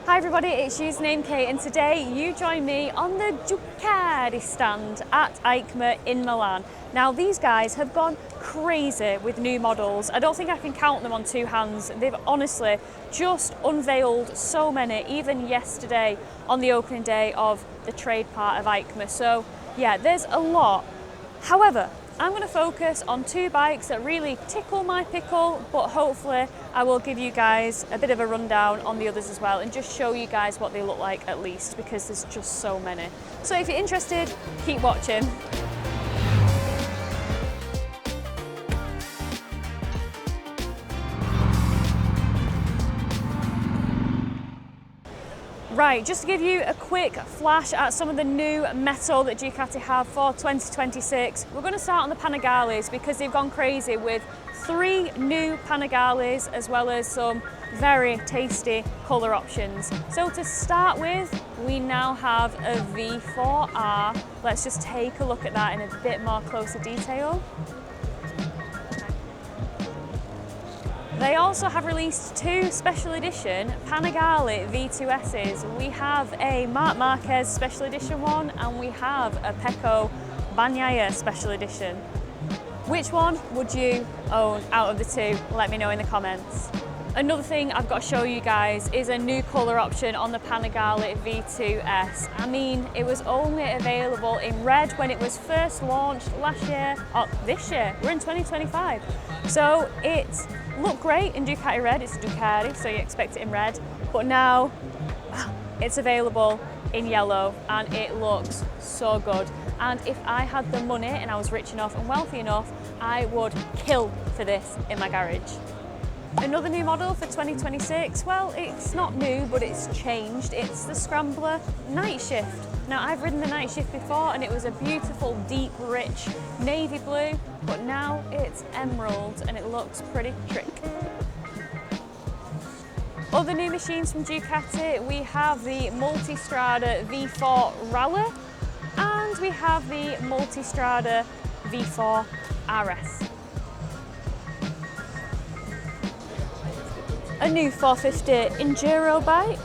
Hi everybody, it's Usernamekate and today you join me on the Ducati stand at EICMA in Milan. Now these guys have gone crazy with new models. I don't think I can count them on two hands. They've honestly just unveiled so many, even yesterday on the opening day of the trade part of EICMA. So yeah, there's a lot. However, I'm going to focus on two bikes that really tickle my pickle, but hopefully I will give you guys a bit of a rundown on the others as well and just show you guys what they look like at least, because there's just so many. So if you're interested, keep watching. Right, just to give you a quick flash at some of the new metal that Ducati have for 2026, we're going to start on the Panigales because they've gone crazy with 3 new Panigales as well as some very tasty colour options. So to start with, we now have a V4R. Let's just take a look at that in a bit more closer detail. They also have released 2 special edition Panigale V2Ss. We have a Marc Marquez special edition one and we have a Pecco Bagnaia special edition. Which one would you own out of the 2? Let me know in the comments. Another thing I've got to show you guys is a new colour option on the Panigale V2S. I mean, it was only available in red when it was first launched last year, or this year, we're in 2025. So it looked great in Ducati red, it's Ducati, so you expect it in red, but now it's available in yellow and it looks so good. And if I had the money and I was rich enough and wealthy enough, I would kill for this in my garage. Another new model for 2026, well, it's not new, but it's changed. It's the Scrambler Night Shift. Now, I've ridden the Night Shift before and it was a beautiful, deep, rich navy blue, but now it's emerald and it looks pretty trick. Other new machines from Ducati, we have the Multistrada V4 Rally and we have the Multistrada V4 RS. A new 450 Enduro bike.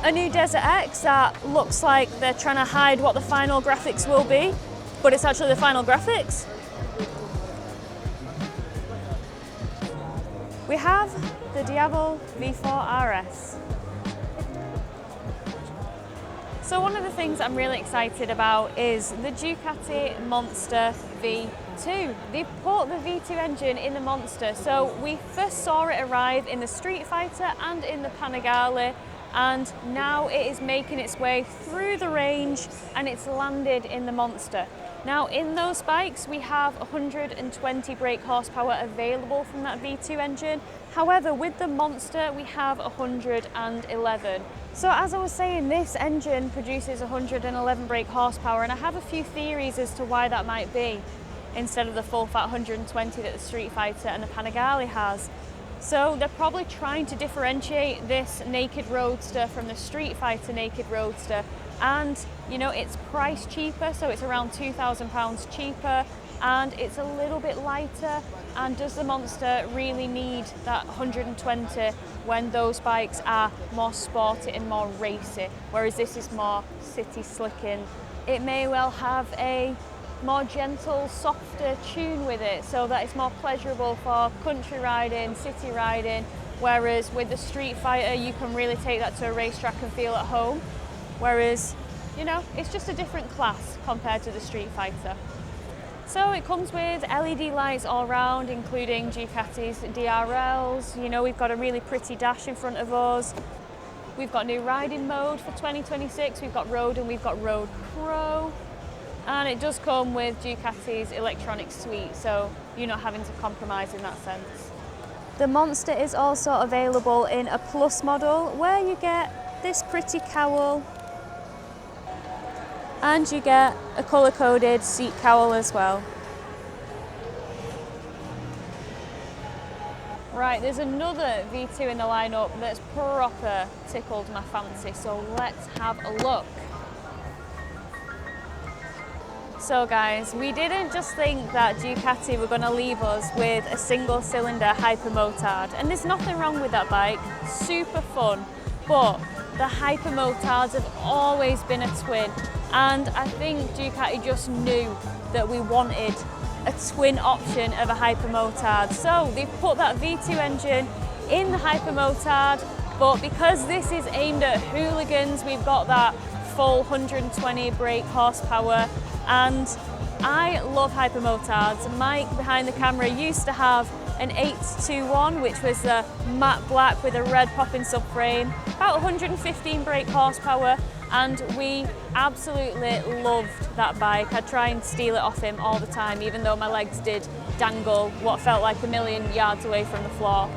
A new Desert X that looks like they're trying to hide what the final graphics will be, but it's actually the final graphics. We have the Diavol V4 RS. So one of the things I'm really excited about is the Ducati Monster V2. They put the V2 engine in the Monster, so we first saw it arrive in the Street Fighter and in the Panigale, and now it is making its way through the range and it's landed in the Monster. Now in those bikes we have 120 brake horsepower available from that V2 engine. However, with the Monster we have 111. So as I was saying, this engine produces 111 brake horsepower and I have a few theories as to why that might be instead of the full fat 120 that the Street Fighter and the Panigale has. So they're probably trying to differentiate this naked roadster from the Street Fighter naked roadster, and you know, it's priced cheaper, so it's around £2,000 cheaper and it's a little bit lighter. And does the Monster really need that 120 when those bikes are more sporty and more racy, whereas this is more city slicking? It may well have a more gentle, softer tune with it so that it's more pleasurable for country riding, city riding, whereas with the Street Fighter you can really take that to a racetrack and feel at home, whereas, you know, it's just a different class compared to the Street Fighter. So it comes with LED lights all around, including Ducati's DRLs. You know, we've got a really pretty dash in front of us. We've got new riding mode for 2026. We've got Road and we've got Road Pro. And it does come with Ducati's electronic suite, so you're not having to compromise in that sense. The Monster is also available in a Plus model where you get this pretty cowl and you get a colour-coded seat cowl as well. Right, there's another V2 in the lineup that's proper tickled my fancy, so let's have a look. So guys, we didn't just think that Ducati were going to leave us with a single cylinder Hypermotard, and there's nothing wrong with that bike, super fun, but the Hypermotards have always been a twin, and I think Ducati just knew that we wanted a twin option of a Hypermotard. So they've put that V2 engine in the Hypermotard, but because this is aimed at hooligans, we've got that full 120 brake horsepower, and I love Hypermotards. Mike behind the camera used to have an 821, which was a matte black with a red popping subframe, about 115 brake horsepower, and we absolutely loved that bike. I'd try and steal it off him all the time, even though my legs did dangle what felt like a million yards away from the floor.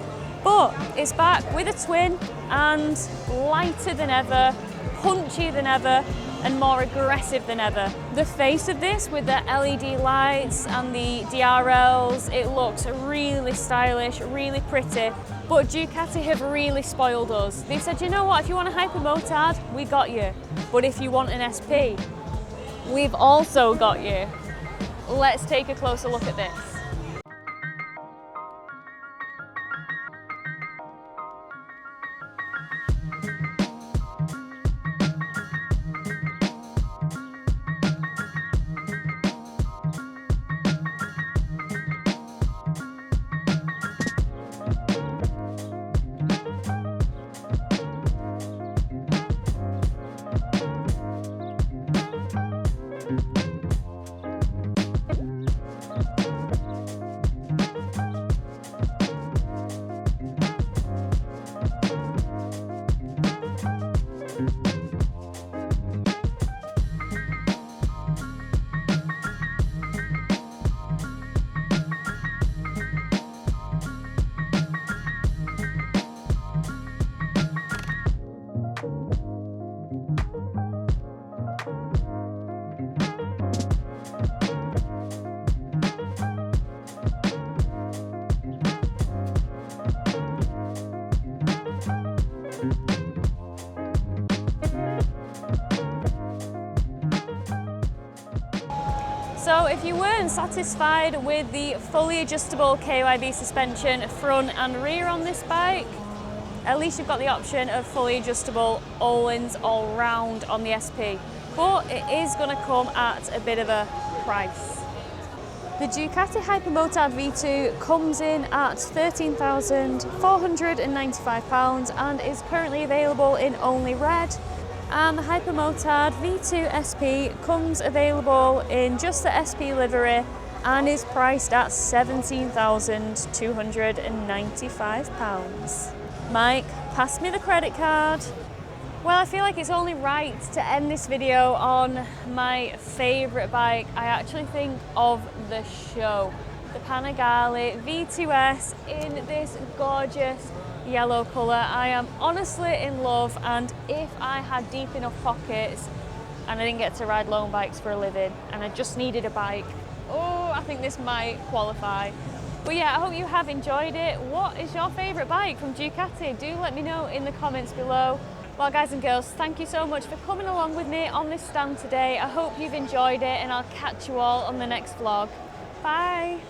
But it's back with a twin and lighter than ever, punchier than ever, and more aggressive than ever. The face of this with the LED lights and the DRLs, it looks really stylish, really pretty, but Ducati have really spoiled us. They said, you know what, if you want a Hypermotard, we got you. But if you want an SP, we've also got you. Let's take a closer look at this. So if you weren't satisfied with the fully adjustable KYB suspension front and rear on this bike, at least you've got the option of fully adjustable Öhlins all round on the SP. But it is going to come at a bit of a price. The Ducati Hypermotard V2 comes in at £13,495 and is currently available in only red. And the Hypermotard V2 SP comes available in just the SP livery and is priced at £17,295. Mike, pass me the credit card. Well, I feel like it's only right to end this video on my favourite bike. I actually think of the show, the Panigale V2S in this gorgeous yellow colour. I am honestly in love, and if I had deep enough pockets and I didn't get to ride loan bikes for a living and I just needed a bike, oh, I think this might qualify. But yeah, I hope you have enjoyed it. What is your favourite bike from Ducati? Do let me know in the comments below. Well, guys and girls, thank you so much for coming along with me on this stand today. I hope you've enjoyed it, and I'll catch you all on the next vlog. Bye.